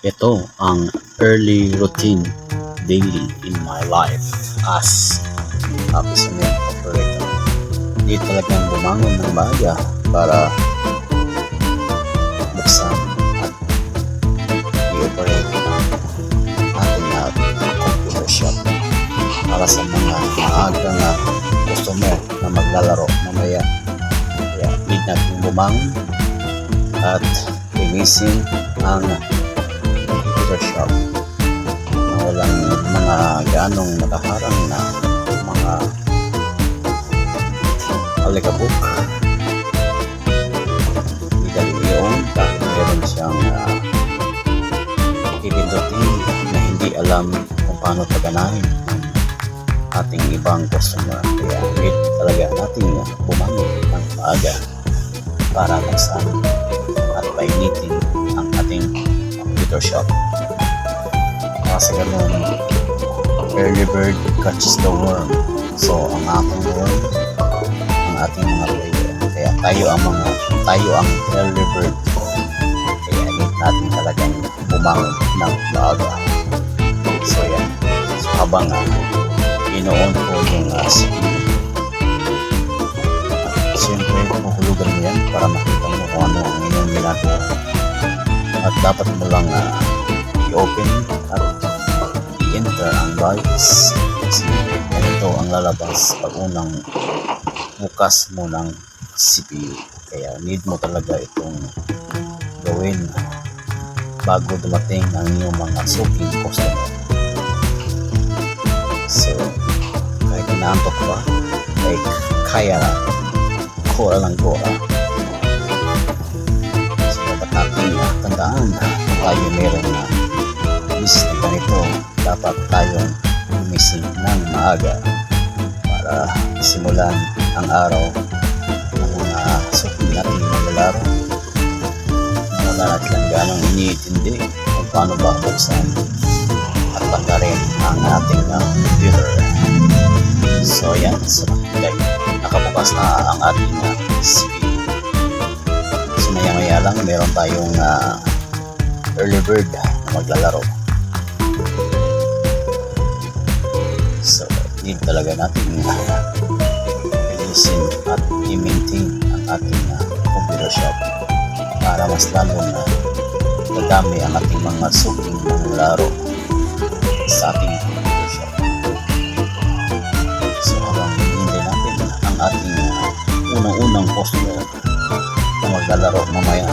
Ito ang early routine daily in my life as office operator. Hindi talagang bumangon ng maaga para buksan at i-operate ang ating computer shop para sa mga maagang customer na maglalaro mamaya. Kaya need natin bumangon at linisin ang computer shop na walang mga ganong nakaharang na mga alikabok. Idali yun dahil meron siyang ipindutin na hindi alam kung paano paganahin ating ibang customer. Kaya need talaga natin bumangon ng maaga para buksan at painitin ang ating computer shop. Kasi ganun, early bird catches the worm. So ang ating worm, ang ating mga player. Kaya tayo ang early bird. Kaya need natin talagang bumangon ng maaga. So yan, so habang ino-on po yung CPU, siyempre puhulugan mo yan para makita mo kung ano ang inyong ginagawa. At dapat mo lang i-open at i-enter ang bytes kasi ganito ang lalabas pag unang bukas mo ng CPU. Kaya need mo talaga itong gawin bago dumating ang iyong mga suking customer. So kahit inaantok pa, like kaya kora lang kora. So dapat natin tandaan na tayo meron na business na ganito, dapat tayong gumising ng maaga para simulan ang araw ng mga suki natin maglalaro. Wala natin lang ganong iniintindi kung paano ba buksan at pagkarin ang ating computer. So yan, so nakabukas na ang ating CPU. So maya lang meron tayong early bird na maglalaro. So need talaga natin i-listen at i-maintain ang ating computer shop para mas lalong dadami ang ating mga suking laro sa ating computer shop. So habang hinihintay natin ang ating unang-unang customer na maglalaro mamaya,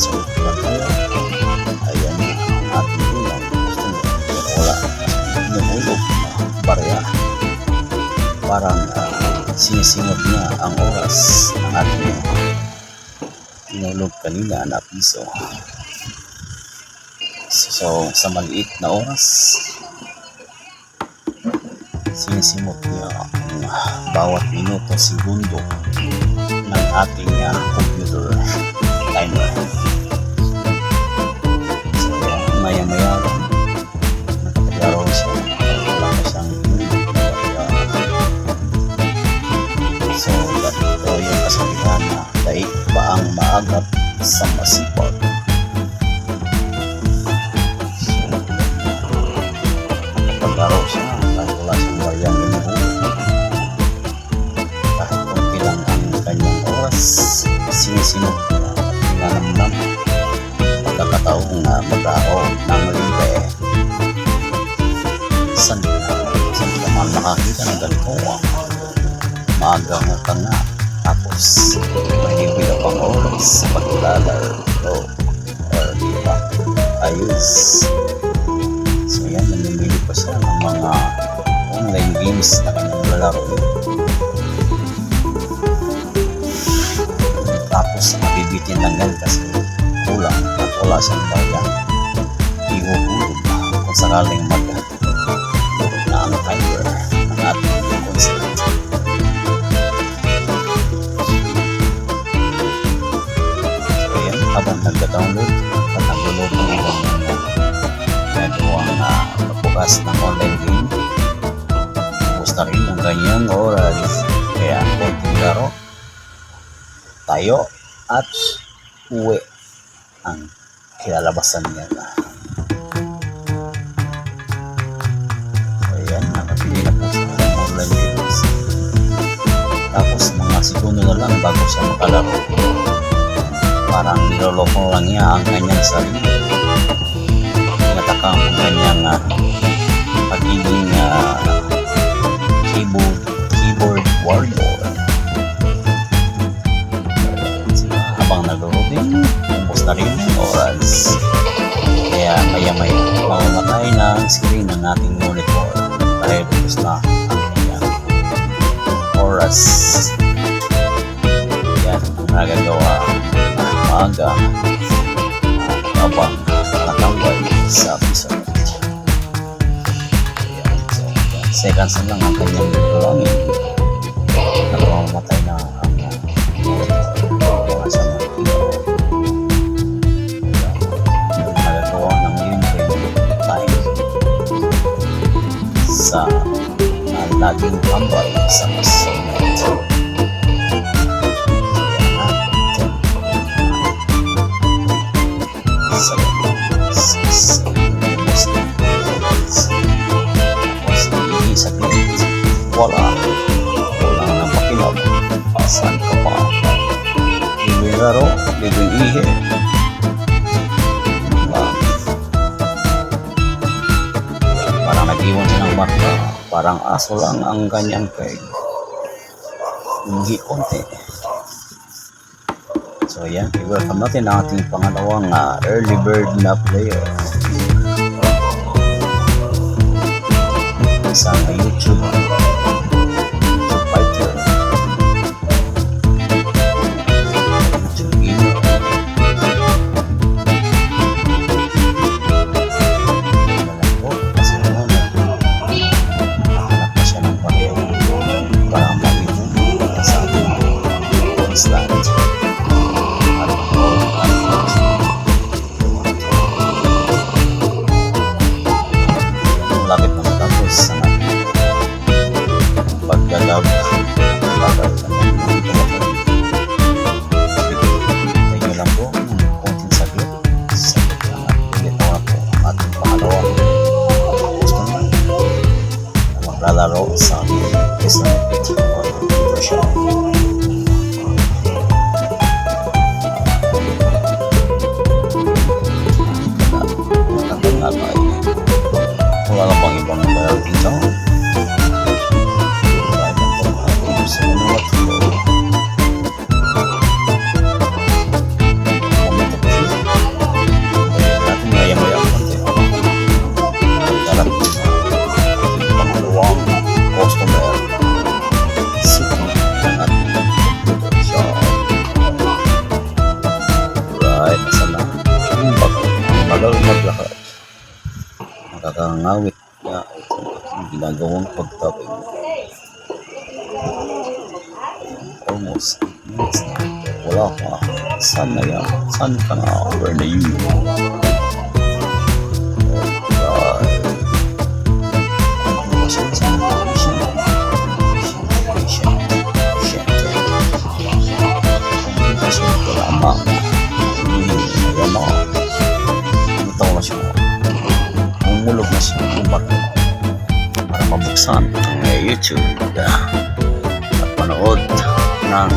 so ayan ang ating unang customer. Wala, namulog na barya, parang sinisimot niya ang oras ng ating inulog kanina na piso. So sa maliit na oras, sinisimot niya ang bawat minuto, segundo ng ating computer timer. So maya-maya lang nakapaglaro siya, wala pa siyang so ito yung kasabihan na daig pa ang maagap sa masipag. Paglaro siya kahit wala siyang waryang inuhulog, kahit konti lang ang kanyang oras, sinisinok niya at pinanamnam pagkakataong maglaro ng libre. Saan naman nakakita ng ganito maagang tanga tapos mahigit na pang oras sa paglalaro or diba ayos. So yan, namimili pa siya ng mga online games na kanyang lalaro. Tapos mabibitin lang yan kasi kulang at wala siyang bayang ihuhulog kung sakaling mag-hulog na ang timer ng ating constant. Habang nagda-download at nag-load ng ibang ginagawang pagbukas ng online game, tapos na rin ang kanyang oras. Kaya konting laro tayo at uwi ang kilalabasan niya na. Ayan, nakapili na po sa online games. Tapos mga segundo na lang bago siya makalaro. Parang niloloko lang niya ang kanyang sarili. Natakang ang kanyang pagiging keyboard warrior. Habang naglaro din, umpos na rin ang oras. Kaya maya-maya mamamatay na ang screen ng ating monitor dahil umpos na ang kanyang oras. Yan ang nagagawa maaga habang nakatambay sa episode. Seconds na lang ang kanyang kulangin. Nakamamatay na ang sa mga nagagawa ng libre time sa laging tambay sa episode. Wala nang makinig. Saan ka pa? Libreng laro, libreng ihe. Parang nag-iwan siya ng marka. Parang aso lang ang kanyang peg. Hindi konti. So yan, i-welcome natin ang ating pangalawang early bird na player. Isang YouTube fighter. YouTube gamer. Kasi naman, nakahanap na siya ng pareho para malitin sa ating constant. Lapit na matapos sa paglalab bagay tayo nyo lang po ng konting saglit lang at ulit na po ang ating pangalawang gusto naman na maglalaro sa Islamic version. Magandang nga ba wala ka pang ibang barang dito. Sa mga tilo. Natin maya-maya konti. Magdarap pangalawang customer. Suki ng ating computer shop. Right, sana. Yung bagal maglakad. Nakakangawit na itong aking ginagawang pagtaping. Almost 8 minutes na. Wala ka. Saan na yan? Saan ka na? Where na you? Alright. Patient ka lamang. Ayan na. Bitaw na siya. Umulog na siya. Para mabuksan ang YouTube. At manood ng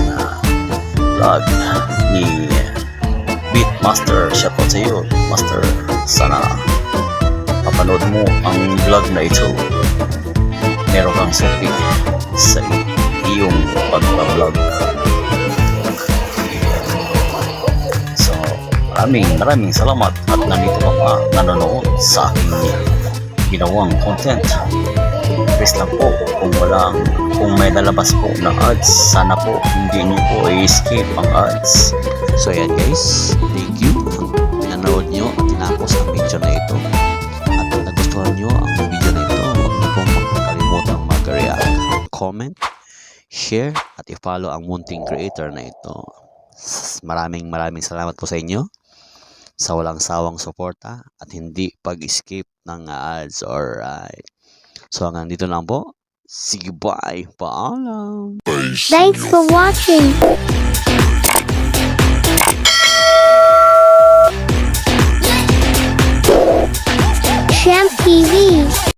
vlog ni Beatmaster. Shoutout sa iyo, Master. Sana mapanood mo ang vlog na ito. Meron kang suki sa iyong pag-vlog. So, maraming salamat at nandito ka nanonood sa aking ginawang content. Please lang po kung may lalabas po na ads, sana po hindi nyo po i-skip ang ads. So yan guys, thank you pinanood nyo at tinapos ang video na ito. At kung nagustuhan nyo ang video na ito, huwag nyo pong makakalimutang mag-react, comment, share at i-follow ang munting creator na ito. Maraming salamat po sa inyo sa walang sawang suporta at hindi pag-skip ng ads. Alright, so hanggang dito lang po. Sige, bye. Paalam. Thanks for watching. TV.